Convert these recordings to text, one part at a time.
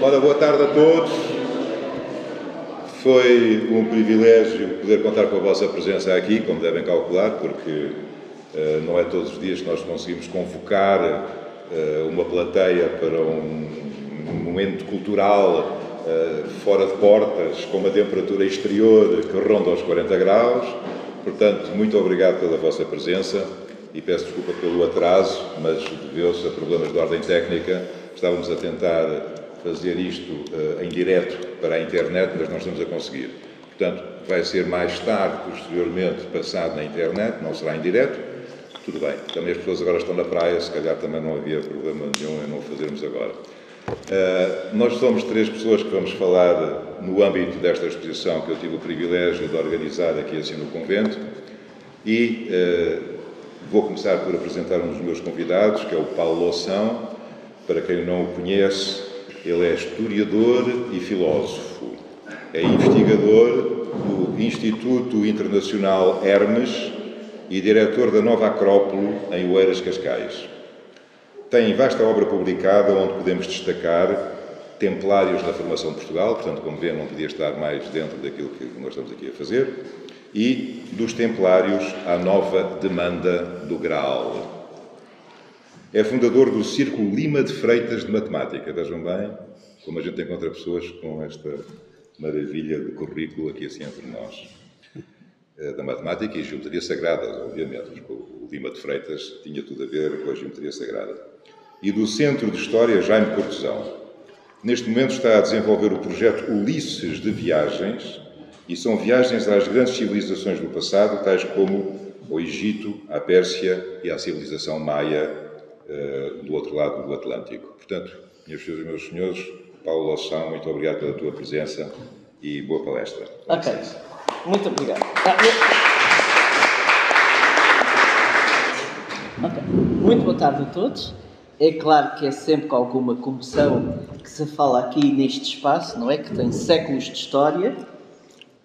Ora, boa tarde a todos. Foi um privilégio poder contar com a vossa presença aqui, como devem calcular, porque não é todos os dias que nós conseguimos convocar uma plateia para um momento cultural fora de portas, com uma temperatura exterior que ronda os 40 graus. Portanto, muito obrigado pela vossa presença e peço desculpa pelo atraso, mas deveu-se a problemas de ordem técnica. Estávamos a tentar fazer isto em direto para a internet, mas não estamos a conseguir. Portanto, vai ser mais tarde, posteriormente, passado na internet, não será em direto. Tudo bem. Também as pessoas agora estão na praia, se calhar também não havia problema nenhum em não o fazermos agora. Nós somos 3 pessoas que vamos falar no âmbito desta exposição que eu tive o privilégio de organizar aqui assim no convento e vou começar por apresentar um dos meus convidados, que é o Paulo Loção. Para quem não o conhece, ele é historiador e filósofo. É investigador do Instituto Internacional Hermes e diretor da Nova Acrópole em Oeiras, Cascais. Tem vasta obra publicada, onde podemos destacar Templários na Formação de Portugal, portanto, como vê, não podia estar mais dentro daquilo que nós estamos aqui a fazer, e dos Templários à Nova Demanda do Graal. É fundador do Círculo Lima de Freitas de Matemática. Vejam bem como a gente encontra pessoas com esta maravilha de currículo aqui assim entre nós. Da matemática e geometria sagrada, obviamente. O Lima de Freitas tinha tudo a ver com a geometria sagrada. E do Centro de História Jaime Cortesão. Neste momento está a desenvolver o projeto Ulisses de Viagens, e são viagens às grandes civilizações do passado, tais como o Egito, a Pérsia e a civilização maia do outro lado do Atlântico. Portanto, minhas filhas e meus senhores, Paulo Loção, muito obrigado pela tua presença e boa palestra. Ok, muito obrigado. Okay. Muito boa tarde a todos. É claro que é sempre com alguma comoção que se fala aqui neste espaço, não é? Que tem séculos de história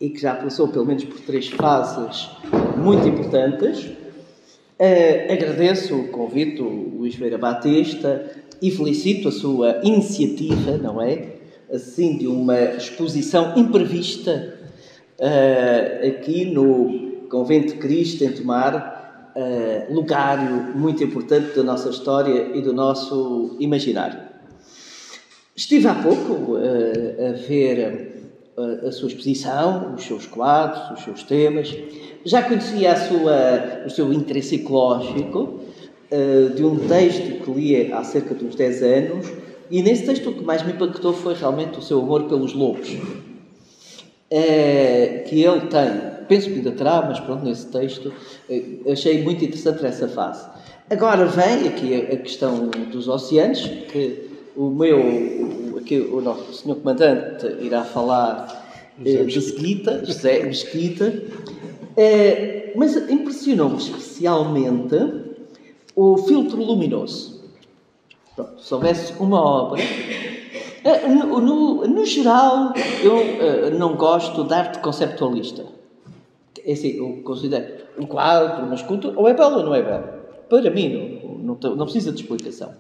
e que já passou pelo menos por 3 fases muito importantes. Agradeço o convite do Luís Vieira Batista e felicito a sua iniciativa, não é? Assim, de uma exposição imprevista aqui no Convento de Cristo, em Tomar, lugar muito importante da nossa história e do nosso imaginário. Estive há pouco a ver a sua exposição, os seus quadros, os seus temas. Já conhecia o seu interesse ecológico de um texto que li há cerca de uns 10 anos, e nesse texto o que mais me impactou foi realmente o seu amor pelos lobos. Que ele tem, penso que ainda terá, mas pronto, nesse texto achei muito interessante essa fase. Agora vem aqui a questão dos oceanos, que o nosso senhor comandante irá falar de seguida, José Mesquita. Mas impressionou-me especialmente o filtro luminoso. Pronto, se houvesse uma obra... No geral, eu não gosto de arte conceptualista. É assim, eu considero um quadro, uma escultura, ou é belo ou não é belo. Para mim, não precisa de explicação.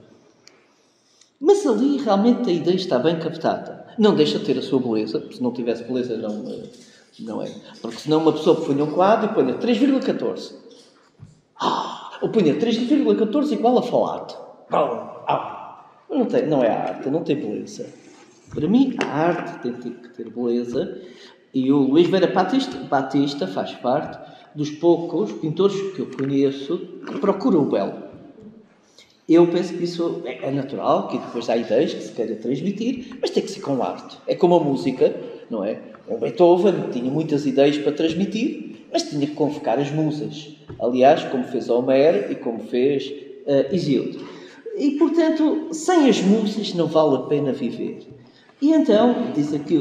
Mas ali, realmente, a ideia está bem captada. Não deixa de ter a sua beleza, porque se não tivesse beleza, não é. Porque senão uma pessoa punha um quadro e punha 3,14. Ou punha 3,14 igual a falado. Não é arte, não tem beleza. Para mim, a arte tem que ter beleza, e o Luís Vieira Batista faz parte dos poucos pintores que eu conheço que procuram o belo. Eu penso que isso é natural, que depois há ideias que se queira transmitir, mas tem que ser com arte. É como a música, não é? O Beethoven tinha muitas ideias para transmitir, mas tinha que convocar as musas. Aliás, como fez Homero e como fez Hesíodo. E, portanto, sem as musas não vale a pena viver. E então, diz aqui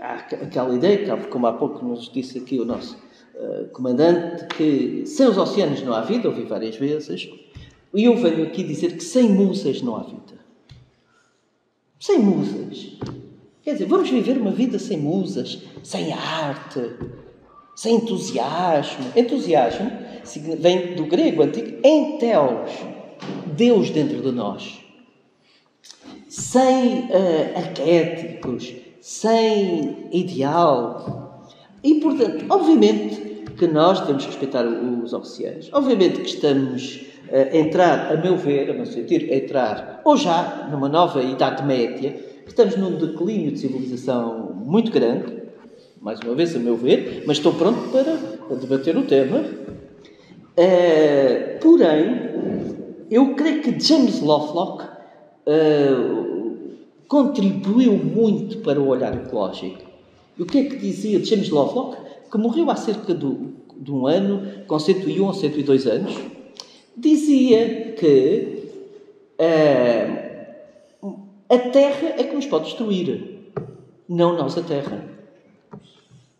há aquela ideia, como há pouco nos disse aqui o nosso comandante, que sem os oceanos não há vida, ouvi várias vezes, e eu venho aqui dizer que sem musas não há vida. Sem musas. Quer dizer, vamos viver uma vida sem musas, sem arte, sem entusiasmo. Entusiasmo vem do grego antigo enteos, Deus dentro de nós. sem arquétipos, sem ideal. E, portanto, obviamente que nós temos que respeitar os oficiais. Obviamente que estamos a entrar, a meu ver, a meu sentir, a entrar, ou já numa nova Idade Média, estamos num declínio de civilização muito grande, mais uma vez, a meu ver, mas estou pronto para debater o tema. Porém, eu creio que James Lovelock contribuiu muito para o olhar ecológico. E o que é que dizia James Lovelock? Que morreu há cerca de um ano, com 101 ou 102 anos, dizia que a Terra é que nos pode destruir, não nós a Terra.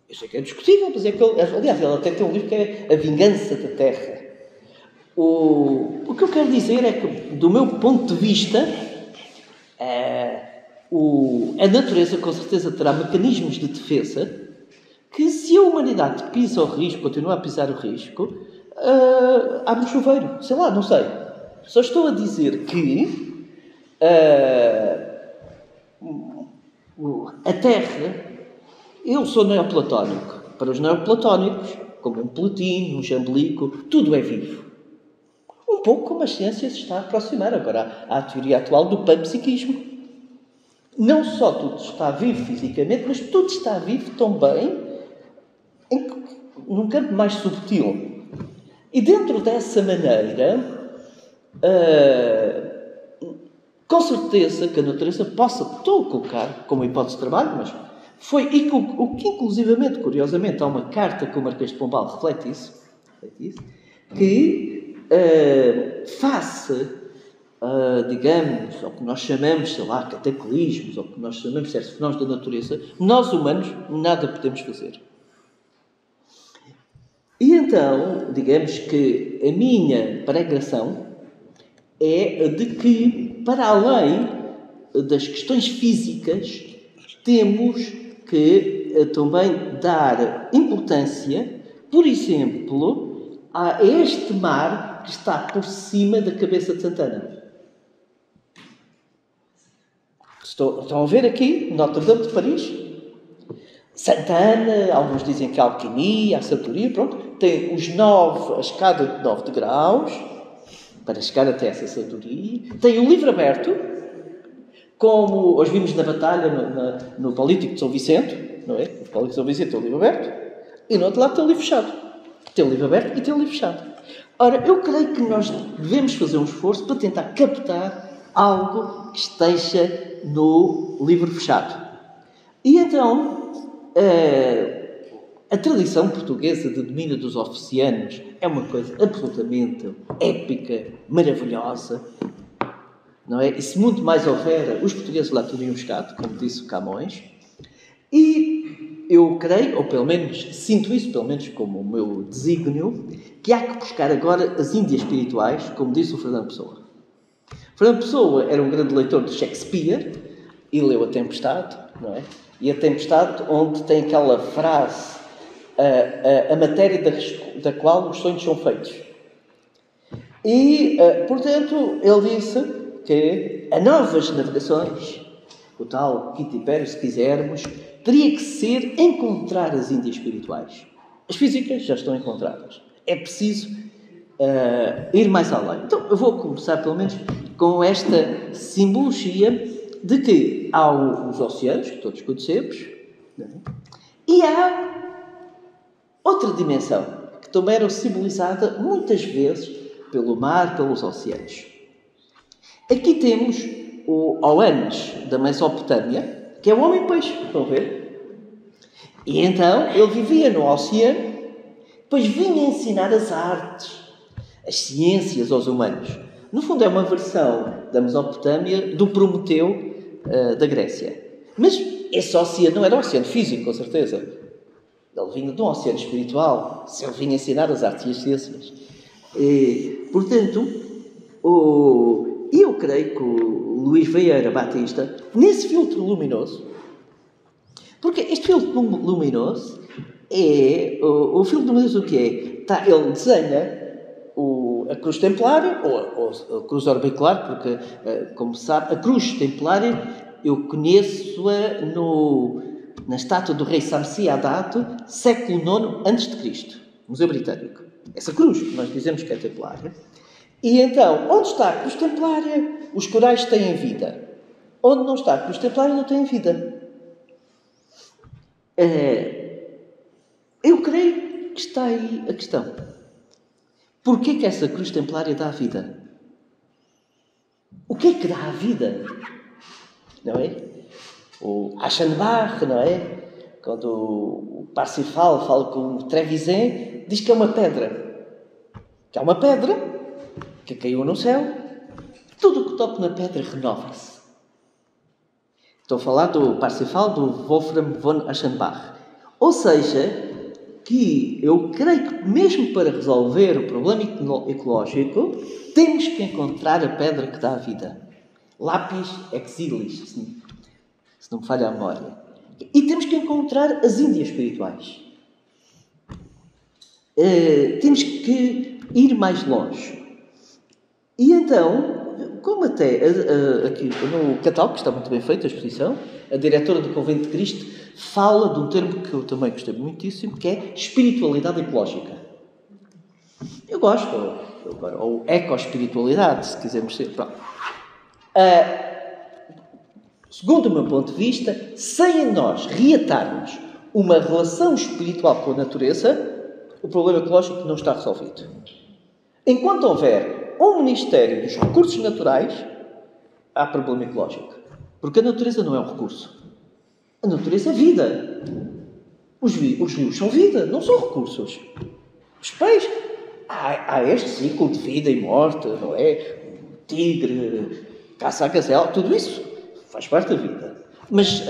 Eu sei que é discutível, mas é que aliás, ele até tem um livro que é A Vingança da Terra. O que eu quero dizer é que, do meu ponto de vista, a natureza com certeza terá mecanismos de defesa que, se a humanidade pisa o risco, continua a pisar o risco, abre o chuveiro. Sei lá, não sei. Só estou a dizer que a Terra... Eu sou neoplatónico. Para os neoplatónicos, como um Plotino, um Jamblico, tudo é vivo. Um pouco como a ciência se está a aproximar agora à teoria atual do panpsiquismo. Não só tudo está vivo fisicamente, mas tudo está vivo também num campo mais subtil. E dentro dessa maneira, com certeza que a natureza possa, estou a colocar como hipótese de trabalho, mas foi o que inclusivamente, curiosamente, há uma carta que o Marquês de Pombal reflete isso, que face, digamos, ao que nós chamamos, sei lá, cataclismos, ou que nós chamamos certos fenómenos da natureza, nós humanos nada podemos fazer. E então, digamos que a minha pregação é de que, para além das questões físicas, temos que também dar importância, por exemplo, a este mar que está por cima da cabeça de Santana. Estão a ver aqui, Notre-Dame de Paris? Santana, alguns dizem que é a alquimia, a sabedoria, pronto. Tem a escada de 9 degraus, para chegar até essa sabedoria. Tem o livro aberto, como hoje vimos na batalha no Político de São Vicente, não é? O Político de São Vicente tem o livro aberto, e no outro lado tem o livro fechado. Tem o livro aberto e tem o livro fechado. Ora, eu creio que nós devemos fazer um esforço para tentar captar algo que esteja no livro fechado. E então, a tradição portuguesa de domínio dos oficianos é uma coisa absolutamente épica, maravilhosa, não é? E se muito mais houver, os portugueses lá teriam chegado, como disse o Camões. E eu creio, ou pelo menos sinto isso, pelo menos como o meu desígnio, que há que buscar agora as Índias espirituais, como disse o Fernando Pessoa. Fernando Pessoa era um grande leitor de Shakespeare e leu A Tempestade, não é? E A Tempestade, onde tem aquela frase, a matéria da qual os sonhos são feitos. E, portanto, ele disse que a novas navegações, o tal quinto império, se quisermos, teria que ser encontrar as Índias espirituais. As físicas já estão encontradas. É preciso ir mais além. Então, eu vou começar, pelo menos, com esta simbologia de que há os oceanos, que todos conhecemos, não é? E há outra dimensão, que também era simbolizada muitas vezes pelo mar, pelos oceanos. Aqui temos o Oannes da Mesopotâmia, que é o homem-peixe, estão a ver? E então ele vivia no oceano, depois vinha ensinar as artes, as ciências aos humanos. No fundo é uma versão da Mesopotâmia do Prometeu da Grécia. Mas esse oceano não era um oceano físico, com certeza. Ele vinha de um oceano espiritual. Se ele vinha ensinar as artes e as ciências. Portanto, eu creio que o Luís Vieira Batista, nesse filtro luminoso, porque este filtro luminoso é... O filtro luminoso o que é? Ele desenha a cruz templária, ou a cruz orbicular, porque, como sabe, a cruz templária eu conheço-a na estátua do rei Samsi Haddad, século IX a.C., Museu Britânico. Essa cruz, nós dizemos que é templária. E então, onde está a cruz templária, os corais têm vida. Onde não está a cruz templária, não têm vida. Eu creio que está aí a questão. Porquê que essa cruz templária dá a vida? O que é que dá a vida? Não é? O Aschenbach, não é? Quando o Parsifal fala com o Trevisan, diz que é uma pedra. Que é uma pedra que caiu no céu. Tudo o que toca na pedra renova-se. Estou a falar do Parsifal, do Wolfram von Aschenbach. Ou seja, que eu creio que mesmo para resolver o problema ecológico, temos que encontrar a pedra que dá a vida. Lapis exilis, se não me falha a memória. E temos que encontrar as Índias espirituais. Temos que ir mais longe. E então, como até aqui no catálogo, que está muito bem feito, a exposição, a diretora do Convento de Cristo fala de um termo que eu também gostei muitíssimo, que é espiritualidade ecológica. Eu gosto, ou ecoespiritualidade, se quisermos ser. Pronto. Segundo o meu ponto de vista, sem nós reatarmos uma relação espiritual com a natureza, o problema ecológico não está resolvido. Enquanto houver um Ministério dos Recursos Naturais, há problema ecológico. Porque a natureza não é um recurso. A natureza é vida. Os rios são vida, não são recursos. Os peixes, há este ciclo de vida e morte, não é? O tigre, caça a gazela, tudo isso faz parte da vida. Mas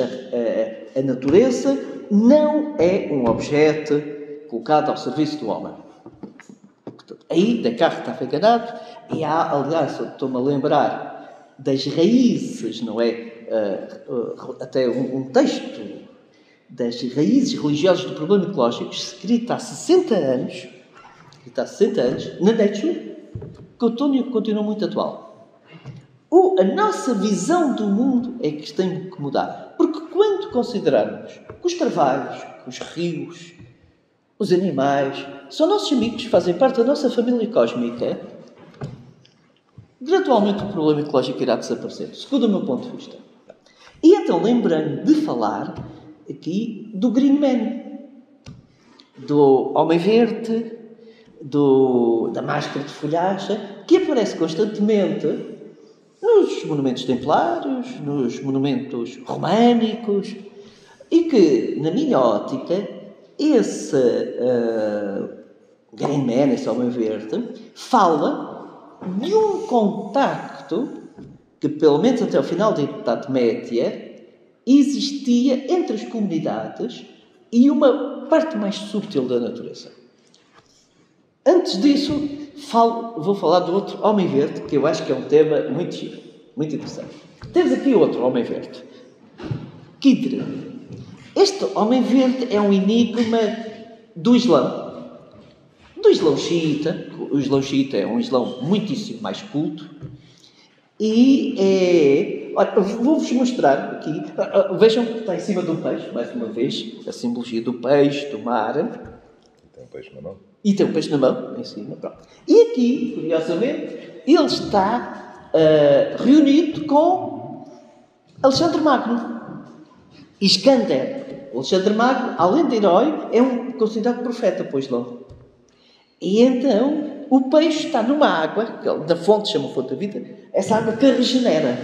a natureza não é um objeto colocado ao serviço do homem. Aí Descartes estava enganado, e há, aliás, estou-me a lembrar das raízes, não é? Até um texto das raízes religiosas do problema ecológico, escrito há 60 anos, na Nature, que continua muito atual. A nossa visão do mundo é que tem que mudar. Porque quando considerarmos que os carvalhos, os rios, os animais, são nossos amigos, fazem parte da nossa família cósmica, gradualmente o problema ecológico irá desaparecer, segundo o meu ponto de vista. E então lembrando de falar aqui do Green Man, do Homem Verde, da máscara de folhagem, que aparece constantemente nos monumentos templários, nos monumentos românicos, e que, na minha ótica, esse Green Man, esse Homem Verde, fala de um contacto que, pelo menos até o final da Idade Média, existia entre as comunidades e uma parte mais subtil da natureza. Antes disso, vou falar do outro Homem Verde, que eu acho que é um tema muito giro, muito interessante. Temos aqui outro Homem Verde, Khidr. Este Homem Verde é um enigma do Islão. Do Islão xiita. O Islão xiita é um Islão muitíssimo mais culto. E olha, vou-vos mostrar aqui. Vejam que está em cima de um peixe, mais uma vez, a simbologia do peixe, do mar. Tem um peixe na mão. E tem um peixe na mão, em cima. Pronto. E aqui, curiosamente, ele está reunido com Alexandre Magno. Iskander. Alexandre Magno, além de herói, é considerado profeta para o Islão. E então, o peixe está numa água, da fonte, chama fonte da vida, essa água que regenera.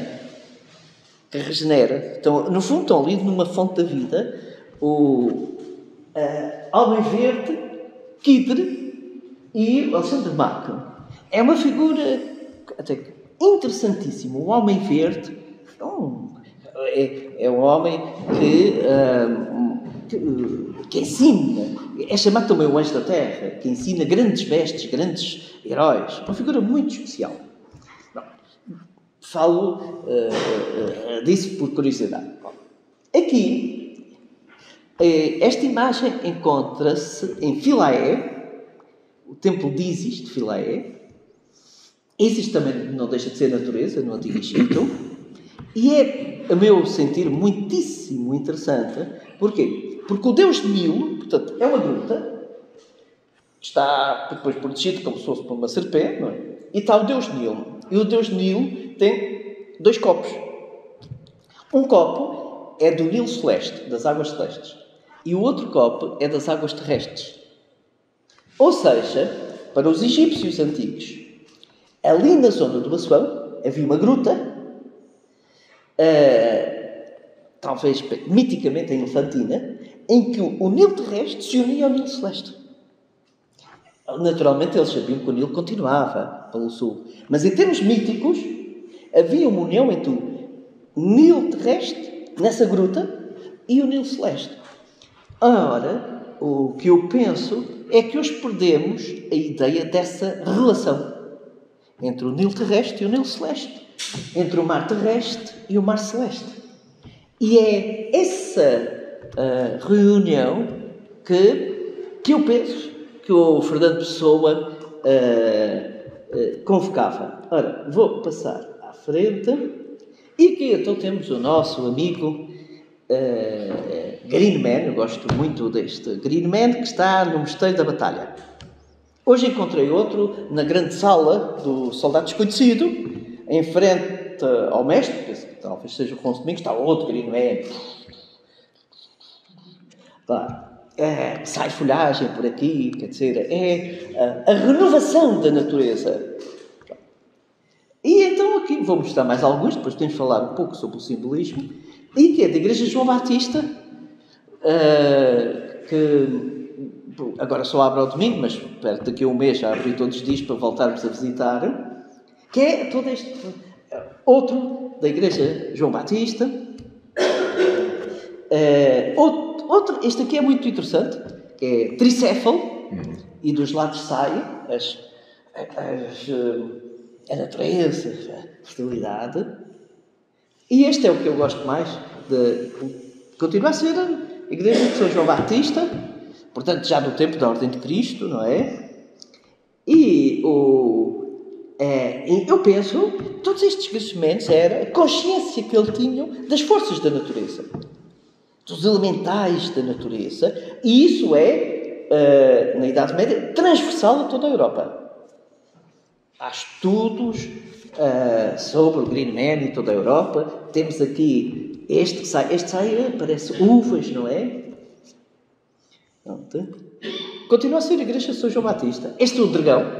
Então, no fundo, estão ali numa fonte da vida, o Homem Verde, Khidr e Alexandre Magno. É uma figura até interessantíssima. O Homem Verde é um homem que ensina, é chamado também o Anjo da Terra, que ensina grandes mestres, grandes heróis. Uma figura muito especial. Falo disso por curiosidade. Aqui, esta imagem encontra-se em Philae, o templo de Ísis, de Philae. Ísis também não deixa de ser natureza no Antigo Egito. E é, a meu sentir, muitíssimo interessante. Porquê? Porque o deus Nilo, portanto, é uma gruta, está depois protegido como se fosse por uma serpente, não é? E está o deus Nilo. E o deus Nilo tem 2 copos. Um copo é do Nilo Celeste, das águas celestes. E o outro copo é das águas terrestres. Ou seja, para os egípcios antigos, ali na zona do Assuão, havia uma gruta, talvez miticamente em Elefantina, em que o Nilo terrestre se unia ao Nilo celeste. Naturalmente, eles sabiam que o Nilo continuava pelo sul. Mas, em termos míticos, havia uma união entre o Nilo terrestre, nessa gruta, e o Nilo celeste. Ora, o que eu penso é que hoje perdemos a ideia dessa relação entre o Nilo terrestre e o Nilo celeste, entre o mar terrestre e o mar celeste. E é essa reunião que eu penso que o Fernando Pessoa convocava. Ora, vou passar à frente. E aqui então temos o nosso amigo Green Man. Eu gosto muito deste Green Man, que está no Mosteiro da Batalha. Hoje encontrei outro na grande sala do Soldado Desconhecido, em frente ao mestre, penso que talvez seja o Afonso Domingos, está outro Green Man. Sai folhagem por aqui, quer dizer, é a renovação da natureza. E então aqui vou mostrar mais alguns, depois temos de falar um pouco sobre o simbolismo, e que é da Igreja João Batista, que agora só abre ao domingo, mas perto daqui a um mês já abri todos os dias para voltarmos a visitar, que é todo este outro da Igreja João Batista. Este aqui é muito interessante, é tricéfalo, e dos lados sai a natureza, a fertilidade. E este é o que eu gosto mais, continua a ser a Igreja de São João Batista, portanto já do tempo da Ordem de Cristo, não é? E eu penso, todos estes crescimentos era a consciência que ele tinha das forças da natureza, dos elementais da natureza, e isso é, na Idade Média, transversal a toda a Europa. Há estudos sobre o Green Man em toda a Europa. Temos aqui este que sai, parece uvas, não é? Pronto. Continua a ser a Igreja de São João Batista. Este é o dragão.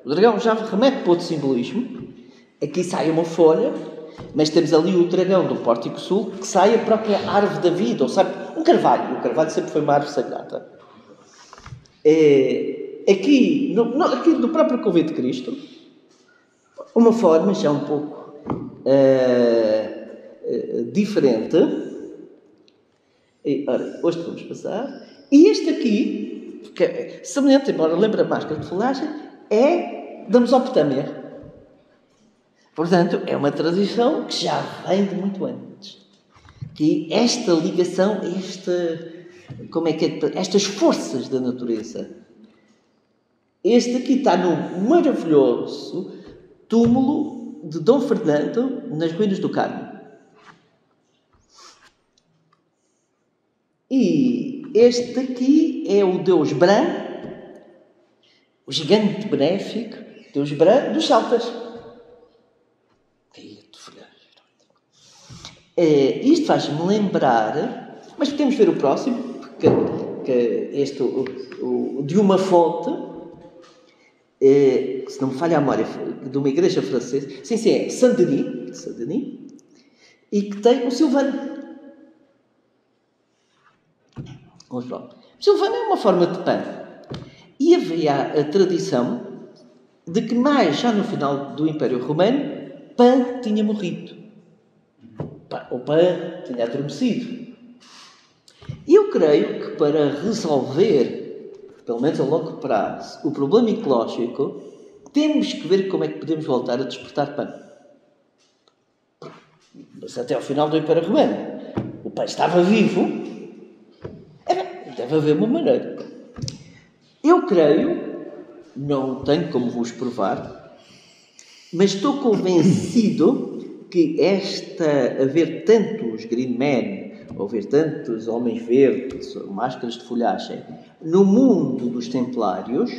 O dragão já remete para outro simbolismo. Aqui sai uma folha, mas temos ali o dragão do Pórtico Sul, que sai a própria árvore da vida, ou sabe, um carvalho. O carvalho sempre foi uma árvore sagrada. Aqui no próprio Convento de Cristo, uma forma já um pouco diferente. Ora, hoje vamos passar. E este aqui, que é semelhante, embora lembre a máscara de folhagem, é da Mesopotâmia. Portanto, é uma tradição que já vem de muito antes. Que esta ligação, estas forças da natureza. Este aqui está no maravilhoso túmulo de Dom Fernando, nas ruínas do Carmo. E este aqui é o Deus Bran, o gigante benéfico, Deus Bran dos celtas. Isto faz-me lembrar, mas podemos ver o próximo, que este, de uma fonte, se não me falha a memória, de uma igreja francesa, sim, é Saint-Denis, e que tem o Silvano. O Silvano é uma forma de pão. E havia a tradição de que mais já no final do Império Romano, Pan tinha morrido. O Pan tinha adormecido. E eu creio que para resolver, pelo menos a longo prazo, o problema ecológico, temos que ver como é que podemos voltar a despertar Pan. Mas até ao final do Império Romano, o Pan estava vivo. Deve haver uma maneira. Eu creio não tenho como vos provar, mas estou convencido que haver tantos Green Men, ou haver tantos homens verdes, máscaras de folhagem, no mundo dos templários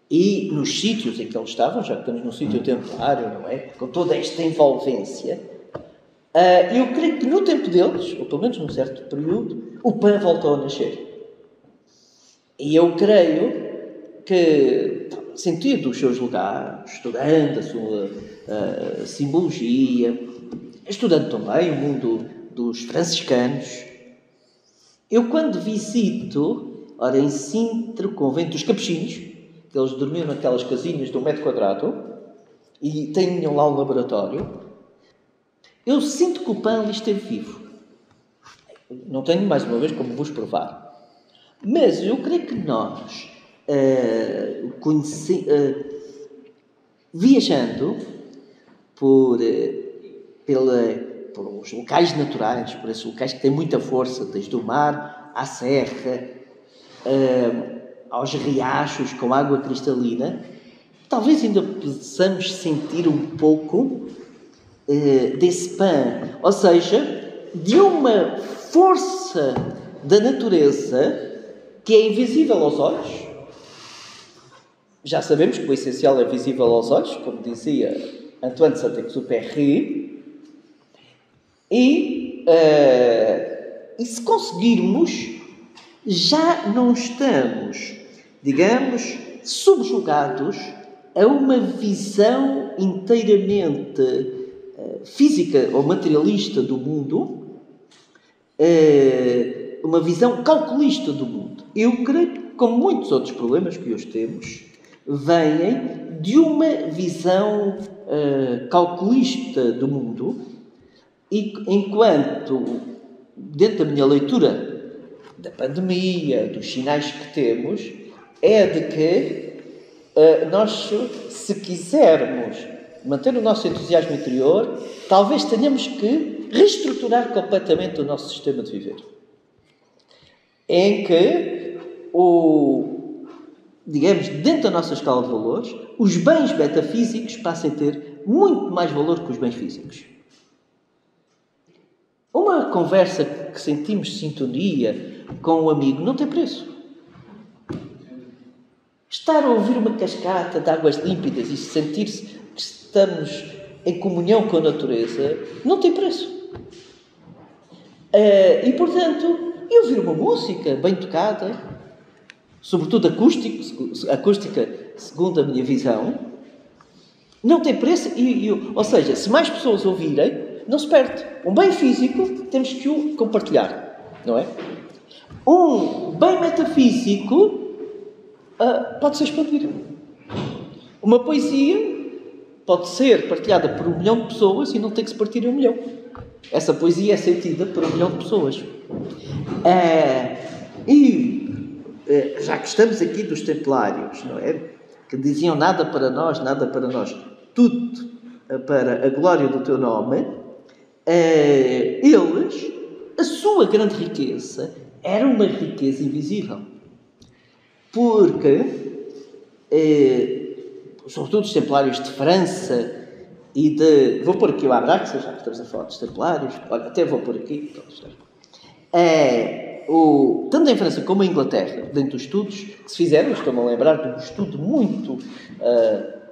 e nos sítios em que eles estavam, já que estamos num sítio templário, não é? Com toda esta envolvência, eu creio que no tempo deles, ou pelo menos num certo período, o PAN voltou a nascer. E eu creio que, sentindo os seus lugares, estudando a sua simbologia, estudando também o mundo dos franciscanos, eu quando visito, em Sintra, o convento dos Capuchinhos, que eles dormiam naquelas casinhas de 1 metro quadrado e tinham lá um laboratório, eu sinto que o PAN ali esteve vivo. Não tenho, mais uma vez, como vos provar. Mas eu creio que nós, viajando por os locais naturais, por esses locais que têm muita força, desde o mar à serra, aos riachos com água cristalina, talvez ainda possamos sentir um pouco desse PAN, ou seja, de uma força da natureza que é invisível aos olhos. Já sabemos que o essencial é visível aos olhos, como dizia Antoine de Saint-Exupéry, e se conseguirmos, já não estamos, digamos, subjugados a uma visão inteiramente física ou materialista do mundo, uma visão calculista do mundo. Eu creio que, como muitos outros problemas que hoje temos, vêm de uma visão calculista do mundo, e enquanto, dentro da minha leitura da pandemia, dos sinais que temos, é de que nós, se quisermos manter o nosso entusiasmo interior, talvez tenhamos que reestruturar completamente o nosso sistema de viver. Em que, digamos, dentro da nossa escala de valores, os bens metafísicos passem a ter muito mais valor que os bens físicos. Uma conversa que sentimos sintonia com um amigo não tem preço. Estar a ouvir uma cascata de águas límpidas e sentir-se que estamos em comunhão com a natureza não tem preço. E, portanto, ouvir uma música bem tocada, sobretudo acústica, segundo a minha visão, não tem preço. Ou seja, se mais pessoas ouvirem, não se perde. Um bem físico, temos que o compartilhar, não é? Um bem metafísico pode ser expandido. Uma poesia pode ser partilhada por 1 milhão de pessoas e não tem que se partir em 1 milhão. Essa poesia é sentida por 1 milhão de pessoas. Já que estamos aqui dos templários, não é? Que diziam nada para nós, tudo para a glória do teu nome, eles, a sua grande riqueza era uma riqueza invisível. Porque, sobretudo os templários de França e de... Vou pôr aqui o Abraxa, já que estamos a falar dos templários. Olha, até vou pôr aqui. Tanto em França como em Inglaterra, dentro dos estudos que se fizeram, estou-me a lembrar de um estudo muito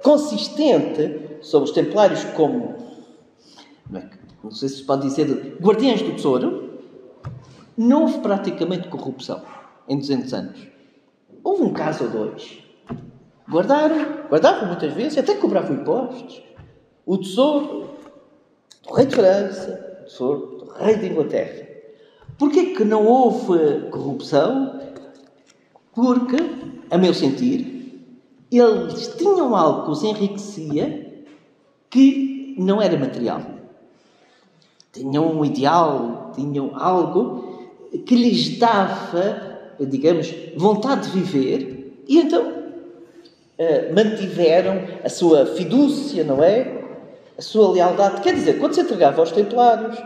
consistente sobre os templários como, não sei se se pode dizer, guardiães do tesouro, não houve praticamente corrupção em 200 anos. Houve um caso ou dois. Guardavam muitas vezes, até cobravam impostos. O tesouro do rei de França, o tesouro do rei de Inglaterra. Porquê que não houve corrupção? Porque, a meu sentir, eles tinham algo que os enriquecia que não era material. Tinham um ideal, tinham algo que lhes dava, digamos, vontade de viver, e então mantiveram a sua fidúcia, não é? A sua lealdade. Quer dizer, quando se entregava aos templários,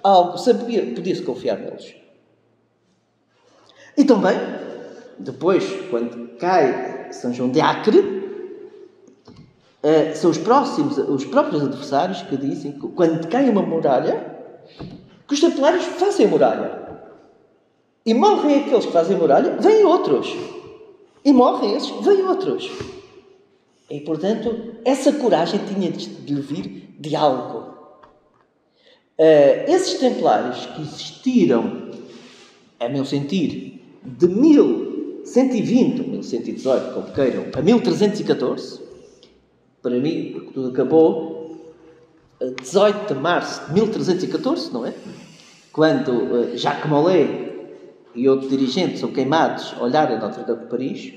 algo podia-se confiar neles. E também, depois, quando cai São João de Acre, são os próprios adversários que dizem que quando cai uma muralha, que os templários fazem muralha. E morrem aqueles que fazem muralha, vêm outros. E morrem esses, vêm outros. E, portanto, essa coragem tinha de lhe vir de algo. Esses templários que existiram, a meu sentir, de 1120, 1118, como queiram, a 1314, para mim, porque tudo acabou, 18 de março de 1314, não é? Quando Jacques Molay e outros dirigentes são queimados a olhar a Notre-Dame de Paris.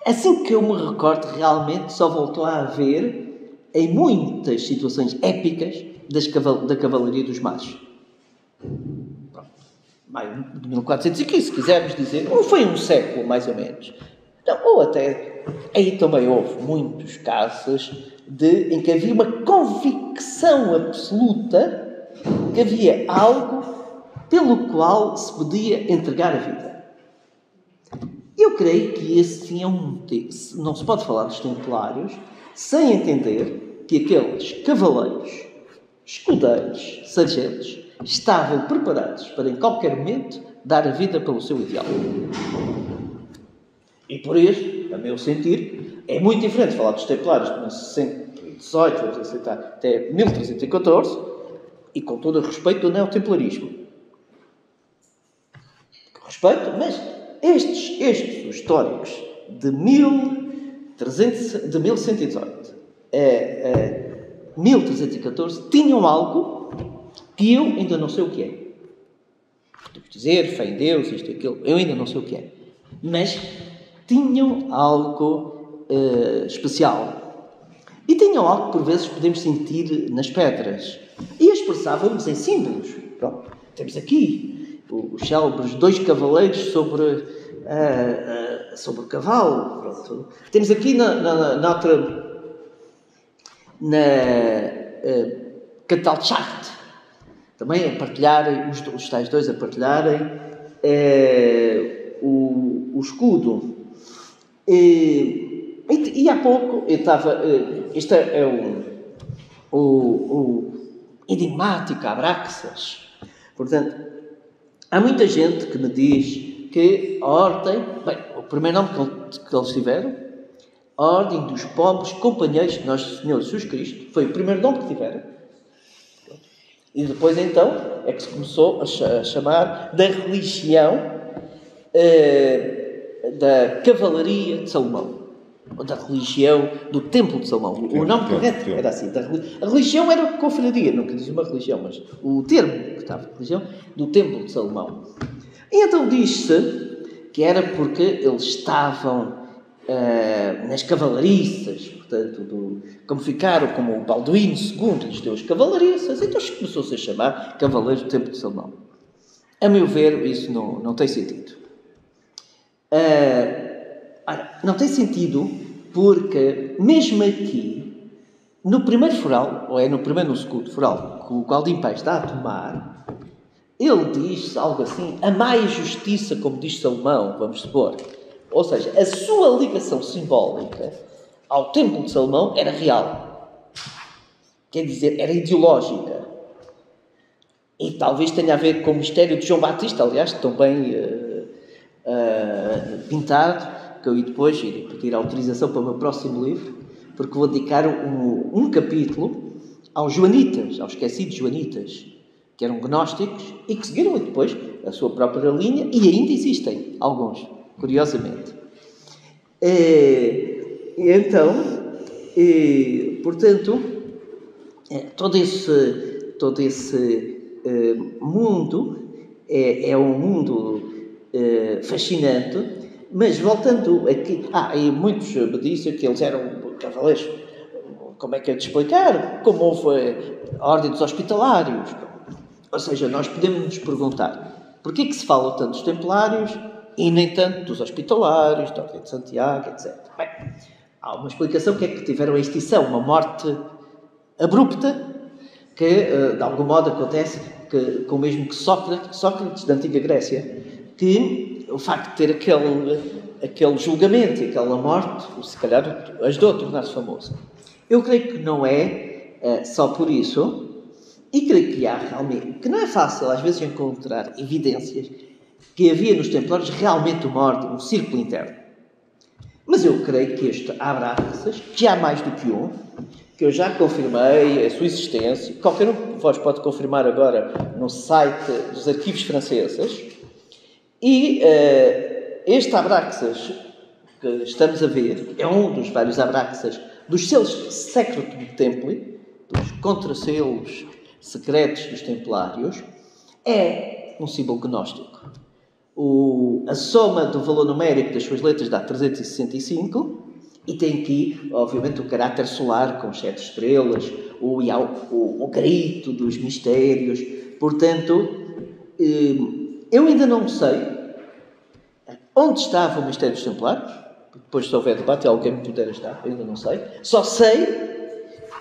Assim que eu me recordo, realmente só voltou a haver em muitas situações épicas da Cavalaria dos Mares. Maio de 1415, se quisermos dizer, ou foi um século, mais ou menos. Não, ou até, aí também houve muitos casos em que havia uma convicção absoluta que havia algo pelo qual se podia entregar a vida. Eu creio que esse tinha não se pode falar dos templários sem entender que aqueles cavaleiros, escudeiros, sargentos, estavam preparados para, em qualquer momento, dar a vida pelo seu ideal. E por isso, a meu sentir, é muito diferente falar dos templários de 1118, vamos aceitar, até 1314, e com todo o respeito do neotemplarismo. Respeito, mas estes os históricos de 1118 a 1314 tinham algo que eu ainda não sei o que é. Podemos dizer, fé em Deus, isto e aquilo, eu ainda não sei o que é. Mas tinham algo especial. E tinham algo que por vezes podemos sentir nas pedras. E expressávamos em símbolos. Pronto, temos aqui os célebres 2 cavaleiros sobre o cavalo. Pronto. Temos aqui na Catalschacht também a partilharem, os tais 2 a partilharem o escudo. E há pouco eu estava. Este é o enigmático Abraxas. Portanto, há muita gente que me diz que a ordem. Bem, o primeiro nome que eles tiveram, a Ordem dos Pobres Companheiros de Nosso Senhor Jesus Cristo, foi o primeiro nome que tiveram. E depois, então, é que se começou a chamar da religião da Cavalaria de Salomão. Ou da religião do Templo de Salomão. O nome correto era assim. A religião era confraria, não quer dizer uma religião, mas o termo que estava de religião, do Templo de Salomão. E então diz-se que era porque eles estavam nas cavalariças, portanto, como ficaram como o Balduíno II lhes deu as cavalariças, então começou-se a chamar Cavaleiros do Templo de Salomão. A meu ver, isso não tem sentido. Não tem sentido porque, mesmo aqui, no primeiro foral, ou no segundo foral, que o Galdim Pai está a tomar, ele diz algo assim: amai a justiça, como diz Salomão, vamos supor. Ou seja, a sua ligação simbólica ao Templo de Salomão era real. Quer dizer, era ideológica. E talvez tenha a ver com o mistério de João Batista, aliás, tão bem pintado, que eu depois irei pedir autorização para o meu próximo livro, porque vou dedicar um capítulo aos joanitas, aos esquecidos joanitas, que eram gnósticos e que seguiram depois a sua própria linha, e ainda existem alguns, curiosamente. Portanto, todo esse mundo é um mundo fascinante, mas voltando aqui... e muitos me dizem que eles eram cavaleiros. Como é que é de explicar? Como houve a Ordem dos Hospitalários. Ou seja, nós podemos nos perguntar porquê é que se fala tanto dos Templários e nem tanto dos Hospitalários, da Ordem de Santiago, etc. Bem, há uma explicação que é que tiveram a extinção, uma morte abrupta, que de algum modo acontece com o mesmo que Sócrates da antiga Grécia, que o facto de ter aquele julgamento e aquela morte, se calhar ajudou a tornar-se famoso. Eu creio que não é só por isso, e creio que há realmente, que não é fácil às vezes encontrar evidências que havia nos Templários realmente uma ordem, um círculo interno. Mas eu creio que este Abraxas, que há mais do que um, que eu já confirmei a sua existência, qualquer um de vós pode confirmar agora no site dos arquivos franceses, e este Abraxas que estamos a ver é um dos vários Abraxas dos selos Secretum Templi, dos contraselos secretos dos Templários, é um símbolo gnóstico. A soma do valor numérico das suas letras dá 365 e tem aqui, obviamente, o caráter solar com 7 estrelas, o grito dos mistérios. Portanto, eu ainda não sei onde estava o mistério dos Templários. Depois, se houver debate, alguém me puder ajudar, eu ainda não sei. Só sei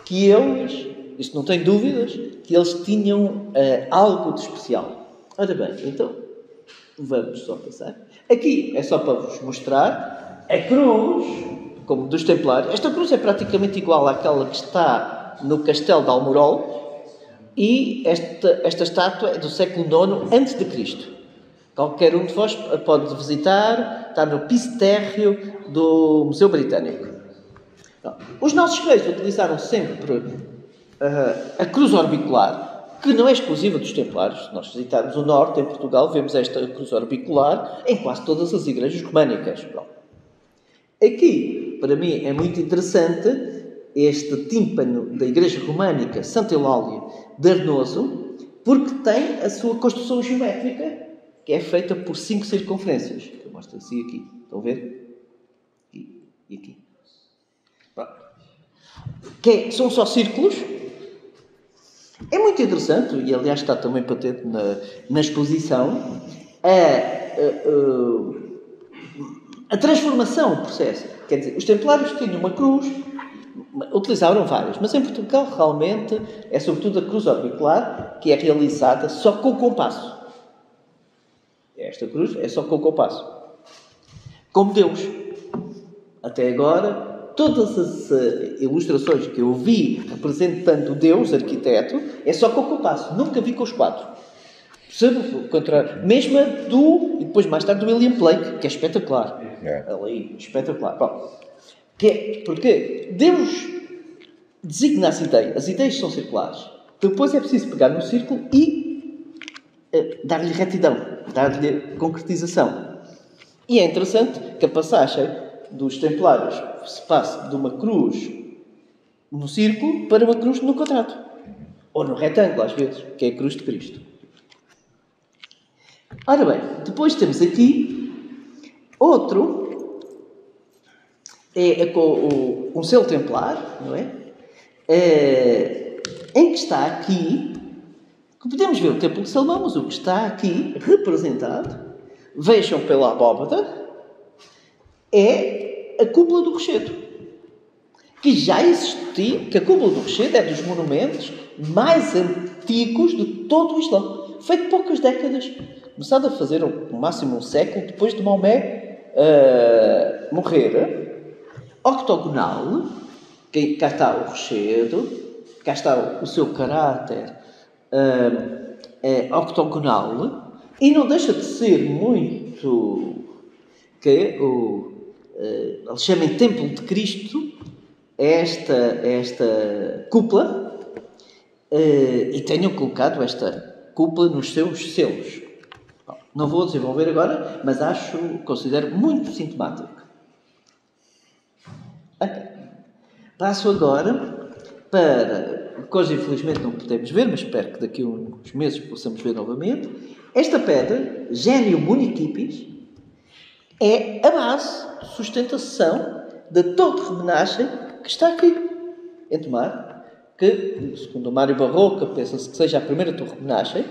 que eles, isto não tem dúvidas, que eles tinham algo de especial. Ora bem, então, vamos só passar. Aqui é só para vos mostrar a cruz, como dos Templários. Esta cruz é praticamente igual àquela que está no castelo de Almorol e esta estátua é do século IX a.C. Qualquer um de vós pode visitar, está no piso térreo do Museu Britânico. Os nossos reis utilizaram sempre a cruz orbicular, que não é exclusiva dos Templários. Se nós visitarmos o norte, em Portugal, vemos esta cruz orbicular em quase todas as igrejas românicas. Aqui, para mim, é muito interessante este tímpano da igreja românica Santa Eulália de Arnoso, porque tem a sua construção geométrica, que é feita por 5 circunferências. Eu mostro assim aqui. Estão a ver? Aqui e aqui. São só círculos. É muito interessante, e aliás está também patente na exposição, a transformação, o processo. Quer dizer, os Templários tinham uma cruz, utilizaram várias, mas em Portugal realmente é sobretudo a cruz orbicular, que é realizada só com o compasso. Esta cruz é só com o compasso. Como Deus. Até agora, todas as ilustrações que eu vi representando Deus, arquiteto, é só com o compasso. Nunca vi com os 4. Mesmo a e depois mais tarde do William Blake, que é espetacular. Ali, espetacular. Porque Deus designa as ideias são circulares. Depois é preciso pegar no círculo e dar-lhe retidão, dar-lhe concretização. E é interessante que a passagem dos Templários se passe de uma cruz no círculo para uma cruz no quadrado. Ou no retângulo, às vezes, que é a cruz de Cristo. Ora bem, depois temos aqui outro, com um selo templar, não é? Em que está aqui, que podemos ver o Templo de Salomão, mas o que está aqui representado, vejam pela abóbada, é a cúpula do Rochedo, que já existia, que a cúpula do Rochedo é dos monumentos mais antigos de todo o Islão, feito poucas décadas, começado a fazer no máximo um século depois de Maomé morrer, octogonal, que cá está o Rochedo, cá está o seu caráter octogonal, e não deixa de ser muito que eles chamam Templo de Cristo esta cúpula, e tenham colocado esta cúpula nos seus selos. Bom, não vou desenvolver agora, mas considero muito sintomático. Passo agora para, que hoje infelizmente não podemos ver, mas espero que daqui a uns meses possamos ver novamente. Esta pedra, Gênio Muniquipis, é a base de sustentação da torre de homenagem que está aqui em Tomar, que, segundo o Mário Barroca, pensa-se que seja a primeira torre de homenagem,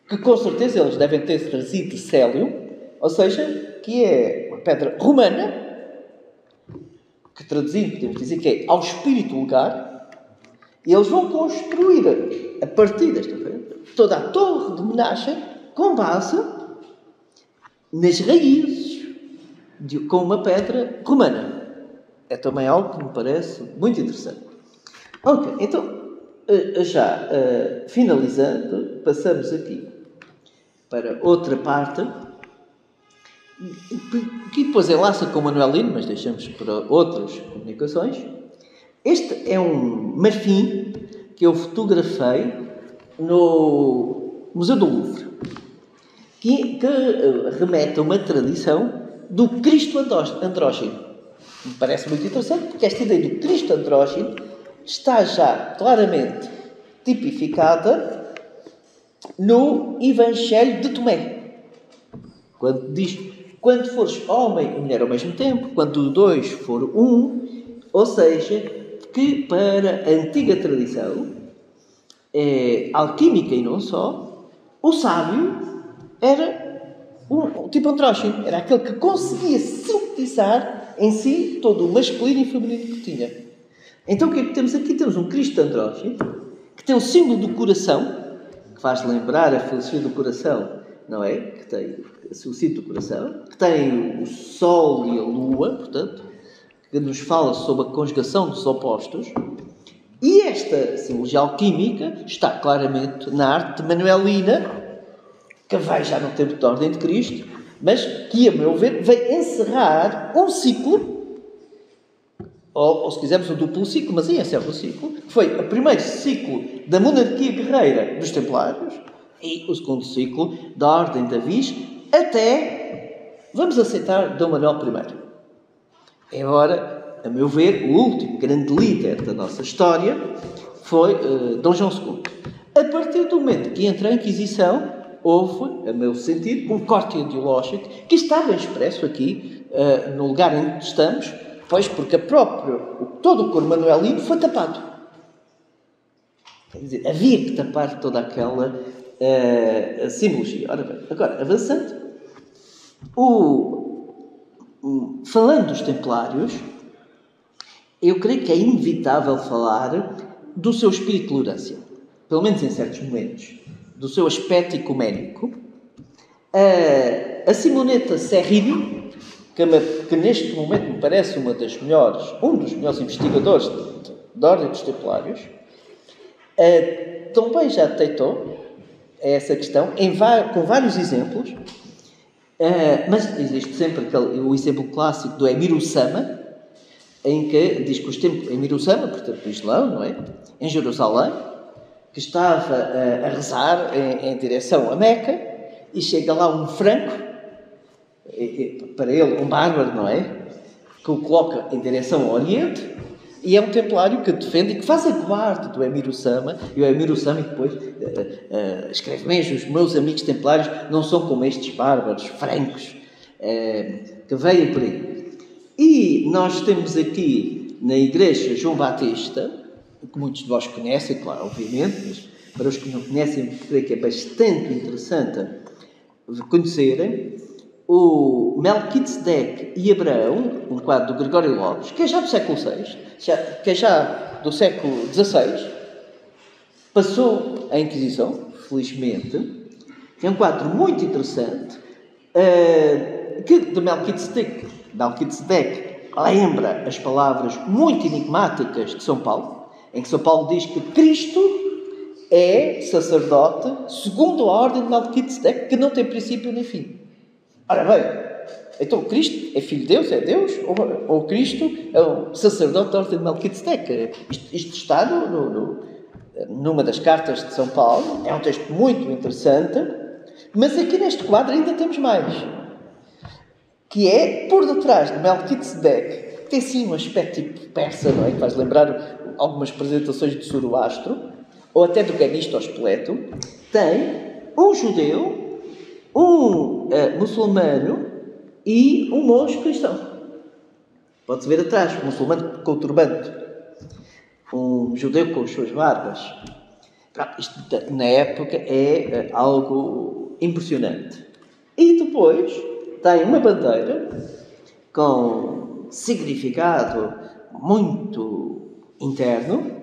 que com certeza eles devem ter trazido de Célio, ou seja, que é uma pedra romana, que traduzindo podemos dizer que é ao espírito lugar, e eles vão construir, a partir desta pedra, toda a torre de homenagem com base nas raízes, com uma pedra romana. É também algo que me parece muito interessante. Ok, então, já finalizando, passamos aqui para outra parte, que depois enlaça com o Manuelino, mas deixamos para outras comunicações. Este é um marfim que eu fotografei no Museu do Louvre, que remete a uma tradição do Cristo andrógino. Me parece muito interessante, porque esta ideia do Cristo andrógino está já claramente tipificada no Evangelho de Tomé. Quando diz, quando fores homem e mulher ao mesmo tempo, quando os dois for um, ou seja, que para a antiga tradição alquímica e não só, o sábio era um tipo andrógino, era aquele que conseguia sintetizar em si todo o masculino e feminino que tinha. Então o que é que temos aqui? Temos um Cristo andrógino, que tem o símbolo do coração, que faz lembrar a filosofia do coração, não é? Que tem o símbolo do coração, que tem o Sol e a Lua, portanto, que nos fala sobre a conjugação dos opostos. E esta simbologia alquímica está claramente na arte manuelina, que vai já no tempo da Ordem de Cristo, mas que, a meu ver, veio encerrar um ciclo, ou se quisermos, um duplo ciclo, mas encerra o ciclo, que foi o primeiro ciclo da monarquia guerreira dos Templários e o segundo ciclo da Ordem de Avis, até, vamos aceitar, Dom Manuel I. Embora, a meu ver, o último grande líder da nossa história foi Dom João II. A partir do momento que entra a Inquisição, houve, a meu sentir, um corte ideológico que está bem expresso aqui, no lugar em que estamos, pois porque todo o coro manuelino foi tapado. Quer dizer, havia que tapar toda aquela simbologia. Ora bem, agora, avançando, falando dos Templários, eu creio que é inevitável falar do seu espírito de tolerância, pelo menos em certos momentos, do seu aspecto ecuménico. A Simonetta Serrini, que neste momento me parece um dos melhores investigadores da Ordem dos Templários, também já detectou essa questão com vários exemplos, mas existe sempre o exemplo clássico do Emir Usama, em que diz que os tempos Emir Usama, portanto do Islão, não é? Em Jerusalém, que estava a rezar em direção a Meca, e chega lá um franco, para ele um bárbaro, não é? Que o coloca em direção ao Oriente, e é um templário que defende e que faz a guarda do Emir Usama, e o Emir Usama depois escreve mesmo: os meus amigos templários não são como estes bárbaros francos que veem por aí. E nós temos aqui na igreja João Batista, que muitos de vós conhecem, claro, obviamente, mas para os que não conhecem, creio que é bastante interessante conhecerem, o Melquisedeque e Abraão, um quadro do Gregório Lopes, que é já do século VI, que é já do século XVI, passou a Inquisição, felizmente, é um quadro muito interessante, que de Melquisedeque lembra as palavras muito enigmáticas de São Paulo, em que São Paulo diz que Cristo é sacerdote segundo a ordem de Melquisedeque, que não tem princípio nem fim. Ora bem, então Cristo é filho de Deus, é Deus, ou Cristo é o sacerdote da ordem de Melquisedeque? Isto está numa das cartas de São Paulo, é um texto muito interessante, mas aqui neste quadro ainda temos mais, que é por detrás de Melquisedeque, tem sim um aspecto tipo persa, não é? Que faz lembrar algumas apresentações de Zoroastro, ou até do Ganisto ou Espoleto. Tem um judeu, um muçulmano e um monge cristão. Pode-se ver atrás, um muçulmano com o turbante, um judeu com as suas barbas. Isto, na época, é algo impressionante. E depois tem uma bandeira com significado muito interno,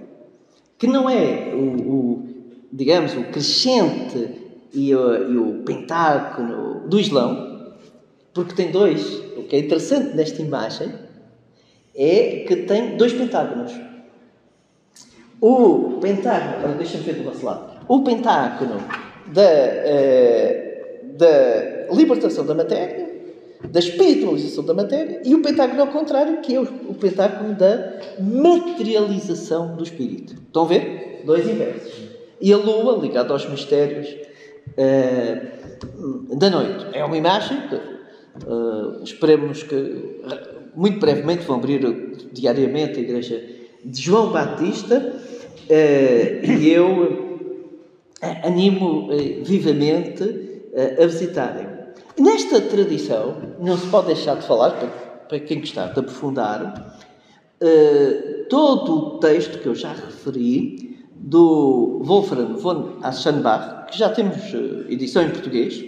que não é digamos, o crescente e o pentágono do Islão, Porque tem dois. O que é interessante nesta imagem é que tem dois pentágonos. O pentágono, agora deixa-me ver do vosso lado. O pentágono da libertação da matéria, da espiritualização da matéria, e o pentágono ao contrário, que é o pentágono da materialização do espírito. Estão a ver? Dois inversos. E a lua, ligada aos mistérios da noite. É uma imagem que esperemos que muito brevemente vão abrir diariamente a igreja de João Batista, e eu animo vivamente a visitarem. Nesta tradição, não se pode deixar de falar, para quem gostar de aprofundar, todo o texto que eu já referi, do Wolfram von Aschenbach, que já temos edição em português,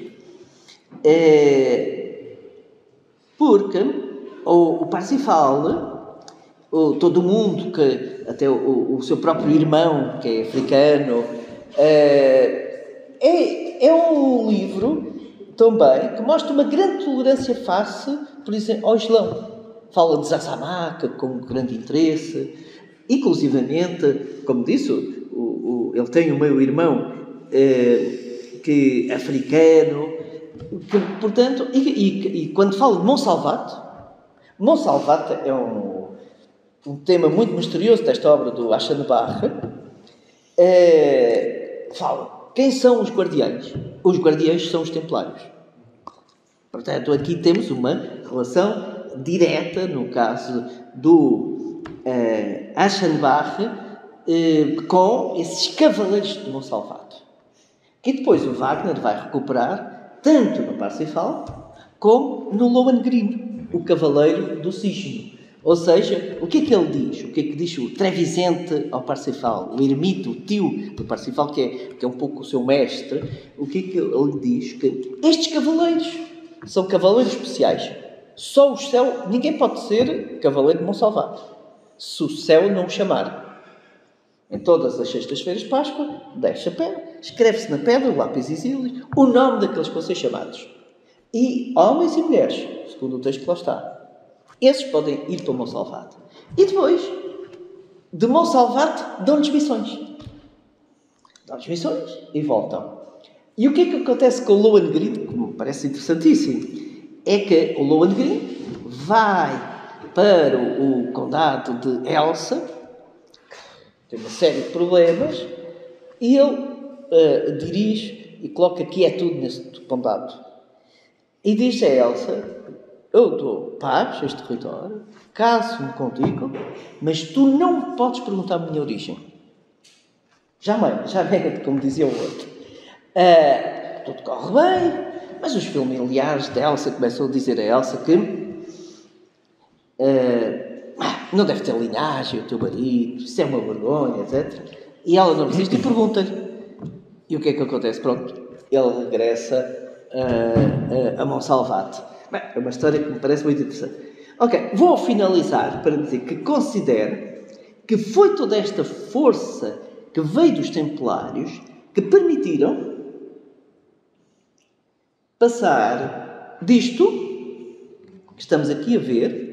porque o Parsifal, todo mundo, até o seu próprio irmão, que é africano, é um livro também que mostra uma grande tolerância face, por exemplo, ao Islão. Fala de Zazamak com grande interesse, inclusivamente, como disse, ele tem o meu irmão que é africano, que, portanto, e quando fala de Monsalvat é um tema muito misterioso desta obra do Aschenbach. Fala, quem são os guardiães? Os guardiães são os templários. Portanto, aqui temos uma relação direta, no caso do Aschenbach, com esses cavaleiros de Monsalvat, que depois o Wagner vai recuperar tanto no Parsifal como no Lohengrin, o cavaleiro do cisne. Ou seja, o que é que ele diz? O que é que diz o Trevisente ao Parsifal? O ermito, o tio do Parsifal, que é um pouco o seu mestre. O que é que ele diz? Que estes cavaleiros são cavaleiros especiais. Só o céu... Ninguém pode ser cavaleiro de Monsalvat se o céu não o chamar. Em todas as sextas-feiras de Páscoa, deixa a pedra, escreve-se na pedra, o lápis exílio, o nome daqueles que vão ser chamados. E homens e mulheres, segundo o texto que lá está, esses podem ir para Monsalvat. E depois, de Monsalvat, dão-lhes missões. Dão-lhes missões e voltam. E o que é que acontece com o Lohengrin, que me parece interessantíssimo, é que o Lohengrin vai para o condado de Elsa, tem uma série de problemas, e ele dirige e coloca quietude nesse condado. E diz a Elsa: eu dou paz a este território, caso-me contigo, mas tu não podes perguntar a minha origem. Jamais, como dizia o outro. Tudo corre bem, mas os familiares de Elsa começam a dizer a Elsa que não deve ter linhagem, o teu marido, isso é uma vergonha, etc. E ela não resiste e pergunta-lhe. E o que é que acontece? Pronto, ele regressa a Monsalvat. Bem, é uma história que me parece muito interessante. Ok, vou finalizar para dizer que considero que foi toda esta força que veio dos Templários que permitiram passar disto que estamos aqui a ver,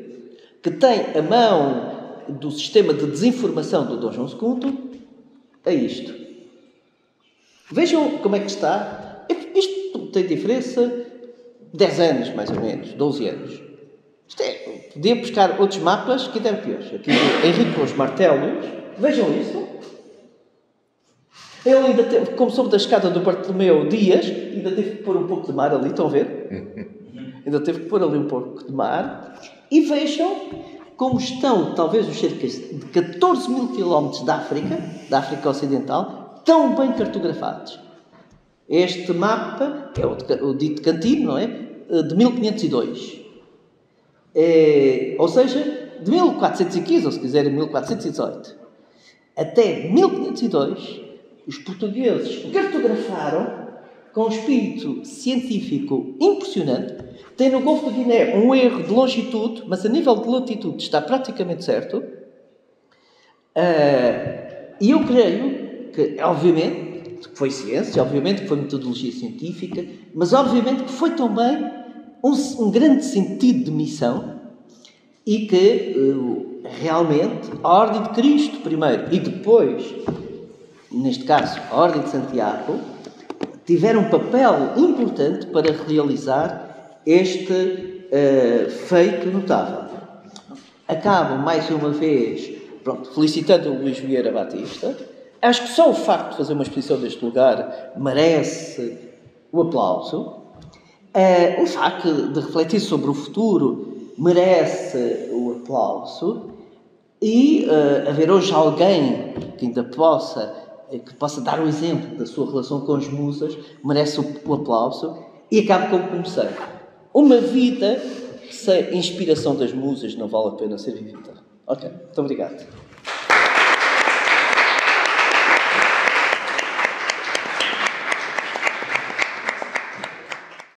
que tem a mão do sistema de desinformação do Dom João II, a isto. Vejam como é que está. Isto tem diferença 10 anos, mais ou menos, 12 anos. Podia buscar outros mapas que eram piores. Aqui do Henrique com os martelos. Vejam isso. Ele ainda teve, como soube da escada do Bartolomeu Dias, ainda teve que pôr um pouco de mar ali, estão a ver? Ainda teve que pôr ali um pouco de mar. E vejam como estão, talvez, os cerca de 14 mil quilómetros da África Ocidental, tão bem cartografados. Este mapa é o dito Cantino, não é? De 1502. Ou seja, de 1415, ou se quiserem 1418, até 1502, os portugueses cartografaram com um espírito científico impressionante. Tem no Golfo de Guiné um erro de longitude, mas a nível de latitude está praticamente certo. E eu creio que, obviamente, que foi ciência, obviamente que foi metodologia científica, mas obviamente que foi também um grande sentido de missão e que realmente a Ordem de Cristo primeiro e depois, neste caso, a Ordem de Santiago, tiveram um papel importante para realizar este feito notável. Acabo mais uma vez, felicitando o Luís Vieira Batista. Acho que só o facto de fazer uma exposição deste lugar merece o aplauso. O facto de refletir sobre o futuro merece o aplauso. E haver hoje alguém que ainda possa dar o exemplo da sua relação com as musas merece o aplauso. E acabo como comecei. Uma vida sem inspiração das musas não vale a pena ser vivida. Ok, muito obrigado.